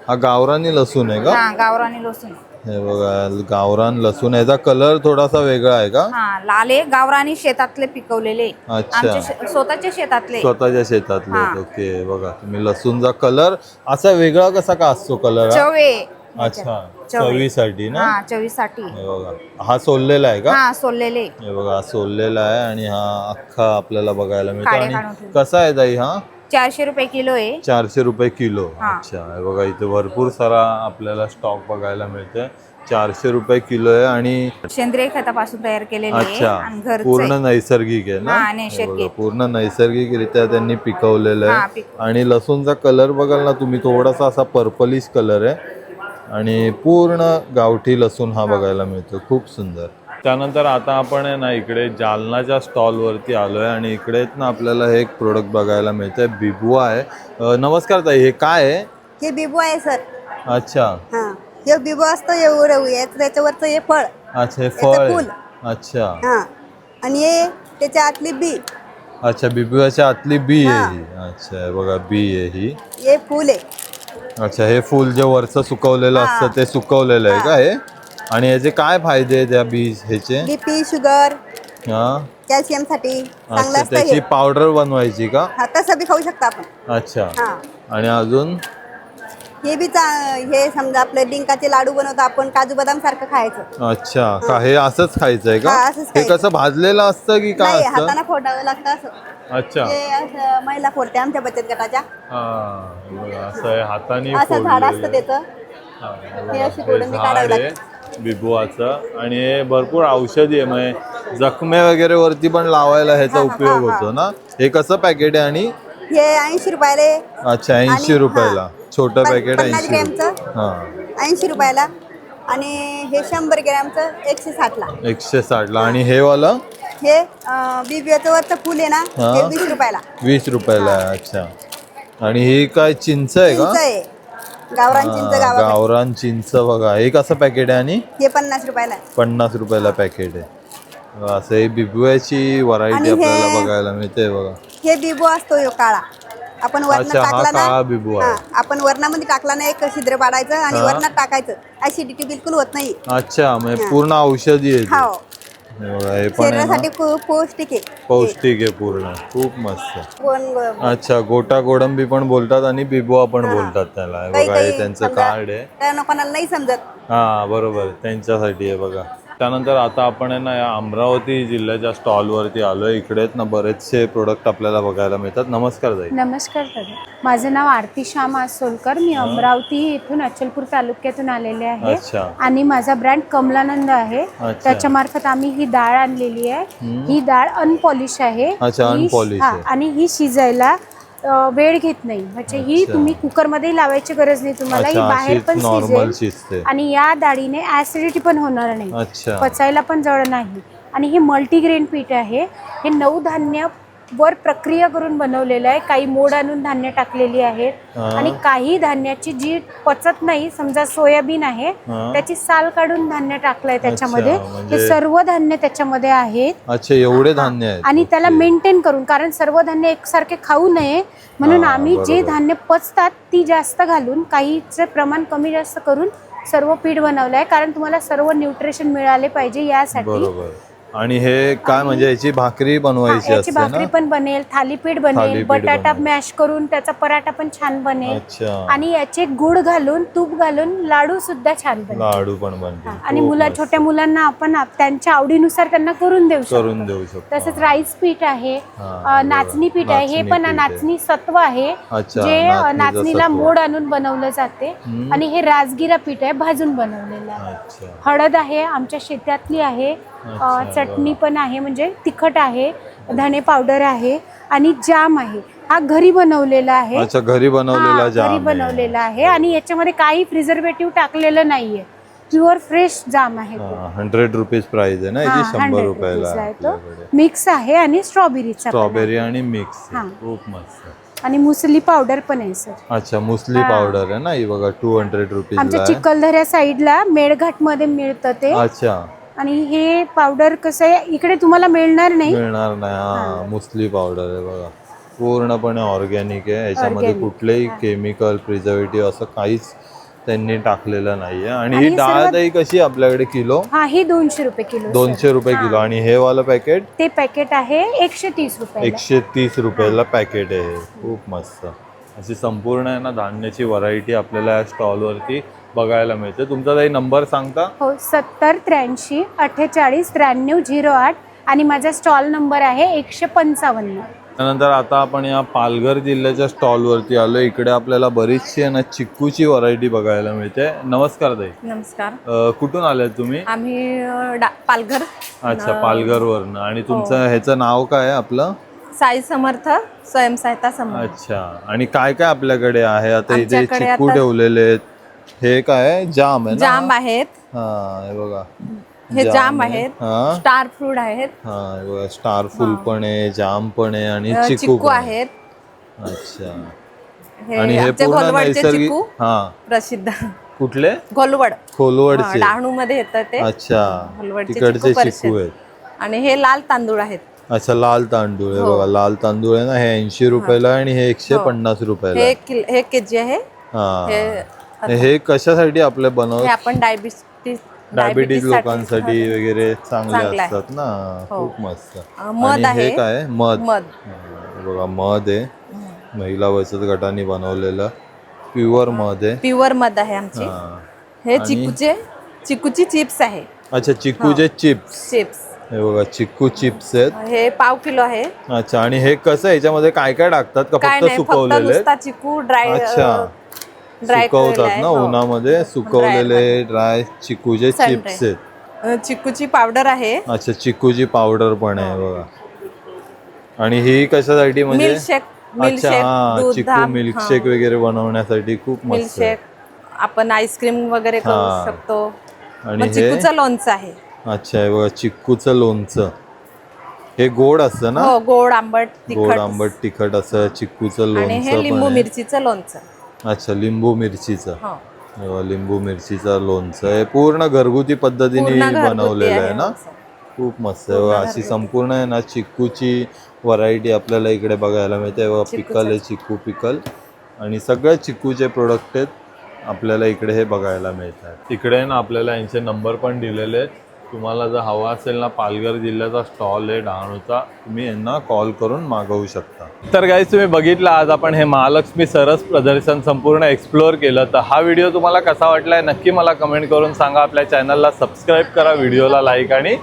हा गावरानी लसूण आहे का? हा, गावरानी लसूण. हे बघा गावरान लसूण. याचा कलर थोडासा वेगळा आहे का? हा, लाले गावरानी शेतातले पिकवलेले. अच्छा, स्वतःच्या शेतातले. स्वतःच्या शेतातले. ओके, बघा तुम्ही लसूणचा कलर असा वेगळा कसा का असतो कलर? चवे. अच्छा, चवीसाठी ना? हा, चवीसाठी. हे बघा हा सोललेला आहे का? हा, सोललेले. हे बघा हा सोललेला आहे आणि हा अख्खा आपल्याला बघायला मिळतो. आणि कसा आहे ताई हा? 400 रुपये किलो आहे. 400 रुपये किलो. अच्छा, हे बघा इथे भरपूर सारा आपल्याला स्टॉक बघायला मिळतोय. 400 रुपये किलो आहे आणि सेंद्रिय खतापासून तयार केलेले आहे. अच्छा, पूर्ण नैसर्गिक आहे ना? नैसर्गिक. पूर्ण नैसर्गिकरित्या त्यांनी पिकवलेलं आहे. आणि लसूणचा कलर बघाल ना तुम्ही, थोडासा असा पर्पलिश कलर आहे आणि पूर्ण गावठी लसूण हा बघायला मिळतो. खूप सुंदर. त्यानंतर आता आपण आहे ना इकडे जालनाच्या स्टॉलवरती आलोय आणि इकडे ना आपल्याला हे एक प्रोडक्ट बघायला मिळतंय. बिबुआ आहे. नमस्कार ताई, हे काय आहे? हे बिबू आहे सर. अच्छा, हा, हे बिबू असतं त्याच्यावरचं हे फळ. अच्छा, हे फळ आहे. अच्छा, हा, आणि हे त्याच्या आतली बी. अच्छा, बिबुआच्या आतली बी आहे ही. अच्छा, हे बघा बी आहे ही. हे फूल आहे. अच्छा, हे फूल जे वरचं सुकवलेलं असतं ते सुकवलेलं आहे का हे? आणि याचे काय फायदे आहेत या बीज ह्याचे? बीपी, शुगर, हा, कॅल्शियम साठी चांगलं अच्छा, असतं. त्याची पावडर बनवायची का? हा, तसं बी खाऊ शकता आपण. अच्छा, हा, आणि अजून हे बी हे समजा आपले डिंकाचे लाडू बनवतो आपण, काजू बदाम सारखं खायचं. अच्छा, का हे असंच खायचंय का? हा, असंच हे खायचं. कसं भाजलेलं असतं की काय नाही, असतं? हाताने फोडावं लागतं असं. अच्छा, हे असं महिला फोडते आमच्या बचत गटाच्या. हा, बघा, असं आहे हाताने असं झाड असतं फोडलेलं. त्याचं. हा, हे अशी हे तोडून काढावं झाड आहे बिबुआचं आणि हे भरपूर औषधी आहे. म्हणजे जखमे वगैरे वरती पण लावायला ह्याचा उपयोग होतो ना? हे कसं पॅकेट आहे? आणि हे 80 रुपयाला. अच्छा, 80 रुपयाला. छोटं पॅकेट 50 ग्रॅमचं. हा, 80 रुपयाला. आणि हे 100 ग्रॅमचं 160 ला. 160 ला. आणि हे वाला हे बिबियाचं वरचं फुल आहे ना, हे 20 रुपयाला. 20 रुपयाला आहे. अच्छा, आणि हे काय चिंच आहे का? चिंच आहे. गावरान चिंच. गावरान चिंच बघा. हे कसं पॅकेट आहे? आणि हे 50 रुपयाला. 50 रुपयाला पॅकेट आहे. असं हे बिबुआची व्हरायटी आपल्याला बघायला मिळते बघा. हे बिबू असतो ह्यो काळा. आपण वरण अच्छा, हा टाकला काळा ना बिबू आहे. आपण वरणामध्ये टाकला ना एक छिद्र पाडायचं आणि वरणात टाकायचं. ऍसिडिटी बिलकुल होत नाही. अच्छा, म्हणजे पूर्ण औषधी आहे ते. हो, हे बघा, हे पण आहे ना, शरीरासाठी खूप पौष्टिक आहे. पौष्टिक आहे पूर्ण, खूप मस्त. कोण अच्छा, गोटा गोडंबी पण बोलतात आणि बिबुआ पण बोलतात त्याला. हे काही बघा, हे काही त्यांचं समजा कार्ड आहे. त्या लोकांना नाही समजत. हा बरोबर, त्यांच्यासाठी आहे बघा. त्यानंतर आता आपण आहे ना या अमरावती जिल्ह्याच्या स्टॉलवरती आलोय. इकडेच ना बरेचसे प्रोडक्ट आपल्याला बघायला मिळतात. नमस्कार ताई. नमस्कार दादा, माझं नाव आरती श्याम आसोलकर. मी अमरावती येथून अचलपूर तालुक्यातून आलेले आहे. अच्छा. आणि माझा ब्रँड कमलानंद आहे. त्याच्या मार्फत आम्ही ही डाळ आणलेली आहे. ही डाळ अनपॉलिश आहे. अच्छा, ही- unpolished हा, आहे. आणि ही शिजायला वेळ घेत नाही. म्हणजे ही तुम्ही कुकरमध्ये लावायची गरज नाही तुम्हाला. ही अच्छा, बाहेर अशीच पण नॉर्मल शिजेल शिजते. आणि या डाळीने ऍसिडिटी पण होणार नाही, अच्छा. पचायला पण जड नाही. आणि हे मल्टीग्रेन पीठ आहे. हे 9 धान्य वर प्रक्रिया करून बनवलेलं आहे. काही मोड आणून धान्य टाकलेली आहेत आणि काही धान्याची जी पचत नाही, समजा सोयाबीन आहे त्याची साल काढून धान्य टाकलंय त्याच्यामध्ये. म्हणजे- हे सर्व धान्य त्याच्यामध्ये आहेत. अच्छा, एवढे धान्य आहेत. आणि त्याला मेंटेन करून, कारण सर्व धान्य एकसारखे खाऊ नये म्हणून आम्ही जे धान्य पचतात ती जास्त घालून, काहीचे प्रमाण कमी जास्त करून सर्व पीठ बनवलं आहे. कारण तुम्हाला सर्व न्यूट्रिशन मिळाले पाहिजे यासाठी. बरोबर. आणि हे काय म्हणजे याची भाकरी बनवायची याची असते भाकरी ना? पण बनेल, थालीपीठ बनेल, थालीपीठ बटाटा बनेल. मॅश करून त्याचा पराठा पण छान बनेल. अच्छा. आणि याचे गुळ घालून, तूप घालून लाडू सुद्धा छान बनेल. लाडू पण बनतील. आणि खूप मस्त. छोट्या मुलांना आपण त्यांच्या आवडीनुसार त्यांना करून देऊ करून शकतो. देऊ शकतो. तसंच राईस पीठ आहे, हा, नाचणी पीठ आहे. हे नाचणी पण पीठ आहे. नाचणी सत्व आहे, अच्छा, जे नाचणीचं नाचणीला सत्व. मोड आणून बनवलं जाते. आणि हे राजगिरा पीठ आहे, भाजून बनवलेलं आहे. अच्छा. हळद आहे, आमच्या शेतातली आहे. चटणी पण आहे, म्हणजे तिखट आहे. धणे पावडर आहे आणि जाम आहे. हा घरी बनवलेला आहे. अच्छा, घरी बनवलेला हा, जाम घरी आहे. बनवलेला आहे. आणि याच्यामध्ये काही प्रिझर्वेटिव्ह टाकलेलं नाहीये. प्युअर फ्रेश जाम आहे. 100 रुपीज प्राइस आहे ना याची. 100 रुपयाला आहे आहे तो. आपल्याकडे. मिक्स आहे आणि स्ट्रॉबेरीचा पण आहे. स्ट्रॉबेरी आणि मिक्स. हा. खूप मस्त. आणि मुसली पावडर पण आहे सर. अच्छा, मुसली पावडर आहे ना ही बघा. 200 रुपीज आमच्या आहे. चिखलदऱ्या साईडला मेळघाट मध्ये मिळतं ते. अच्छा, आणि हे पावडर कसं आहे, इकडे तुम्हाला मिळणार नाही. मिळणार नाही. हा, मुसली पावडर आहे बघा. पूर्णपणे ऑर्गॅनिक आहे. याच्यामध्ये Organic. कुठलेही केमिकल प्रिझर्वेटिव्ह असं काहीच त्यांनी टाकलेलं नाहीये. आणि आणि ही डाळ दही कशी आपल्याकडे किलो? हा, ही 200 रुपये किलो. 200 रुपये किलो. आणि हे वाला पॅकेट ते पॅकेट आहे 130 रुपये. 130 रुपयाला पॅकेट आहे. खूप मस्त. अशी संपूर्ण आहे ना धान्याची व्हरायटी आपल्याला या स्टॉलवरती बघायला मिळते. तुमचा काही नंबर सांगता? हो, 70 83 48 93 08 आणि माझा स्टॉल नंबर आहे 155. त्यानंतर आता आपण या पालघर जिल्ह्याच्या स्टॉलवरती आलो. इकडे आपल्याला बरीचशी आहे ना चिक्कूची व्हरायटी बघायला मिळते. नमस्कार ताई. नमस्कार. कुठून आले तुम्ही? आम्ही पालघर. अच्छा, पालघरवरनं. आणि तुमचं ह्याचं नाव काय आहे आपलं? साई समर्थ स्वयंसहायता समूह. अच्छा. आणि काय काय आपल्याकडे आहे आता? इथे आमच्याकडे चिक्कू आता- ठेवलेले आहेत. हे काय आहे? जाम आहे ना? जाम आहेत, हा, हे बघा. हे जाम आहेत. हा, स्टार फ्रूट आहेत, हा, हे बघा. स्टार फुल पण आहे, जाम पण आहे आणि चिक्कू चिक्कू पण आहे. आहेत. अच्छा. हे आणि हे आमचे पूर्ण घोलवडचे नैसर्गिक. चिक्कू हा, प्रसिद्ध. कुठले? घोलवड खोलवडचे. डहाणू मध्ये येतं ते. अच्छा, घोलवडचे तिकडचे चिक्कू चिक्कू परिषद. आहेत. आणि हे लाल तांदूळ आहेत. अच्छा, लाल तांदूळ आहे बघा. लाल तांदूळ आहे ना, हे 80 रुपयाला आणि हे 150 रुपयाला. हे हे केजी आहे. हा. हे कशासाठी आपले बनव? हे आपण डायबिटीज लोकांसाठी वगैरे चांगले चांगलं आहे. असतात ना. खूप मस्त. मध आणि हे आहे. काय आहे? मध. मध. हा, बघा, मध आहे. महिला बचत गटाने बनवलेलं प्युअर मध आहे. प्युअर मध आहे आमचे. हा. हे चिकूची चिप्स आहे. अच्छा, चिक्कूचे चिप्स. चिप्स हे बघा, चिक्कू चिप्स आहेत. हे पाव किलो आहे. अच्छा. आणि हे कसं, याच्यामध्ये काय काय टाकतात का? काय फक्त नाही, फक्त सुकवलेले आहेत? नुसता चिकू ड्राय. अच्छा, ड्राय सुकवतात ना उन्हामध्ये. सुकवलेले ड्राय चिकूचे चिप्स आहेत. चिकूची पावडर आहे. अच्छा, चिकूची पावडर पण आहे बघा. आणि ही कशासाठी म्हणजे? मिल्कशेक. अच्छा, हा, चिकू मिल्कशेक वगैरे बनवण्यासाठी. खूप मस्त आहे. मिल्कशेक. आपण आईस्क्रीम वगैरे हा. करू शकतो. आणि मग हे? चिकूचं लोणचं आहे. अच्छा, हे बघा, चिक्कूचं लोणचं. हे गोड असतं ना? हो, गोड आंबट गोड तिखट. आंबट तिखट असं चिक्कूचं आणि हे लोणचं लिंबू पण आहे. मिरचीचं लोणचं. अच्छा, लिंबू मिरचीचं. हो. हे बघा, लिंबू मिरचीचं लोणचं. हे पूर्ण घरगुती पद्धतीने पूर्ण घरगुती बनवलेलं आहे ना. लोणचं. खूप मस्त आहे. अशी संपूर्ण आहे ना चिक्कूची व्हरायटी आपल्याला इकडे बघायला मिळते. पिकल आहे, चिकू पिकल आणि सगळे चिकूचे प्रोडक्ट आहेत आपल्याला इकडे हे बघायला मिळतात. इकडे ना आपल्याला यांचे नंबर पण दिलेले आहेत. तुम्हाला जर हवा असेल ना, पालघर जिल्ह्याचा स्टॉल आहे डहाणूचा, तुम्ही यांना कॉल करून मागवू शकता. तर गाईज तुम्ही बघितलं आज आपण हे महालक्ष्मी सरस प्रदर्शन संपूर्ण एक्सप्लोअर केलं. तर हा व्हिडिओ तुम्हाला कसा वाटलाय नक्की मला कमेंट करून सांगा. आपल्या चॅनलला सबस्क्राईब करा, व्हिडिओला लाईक आणि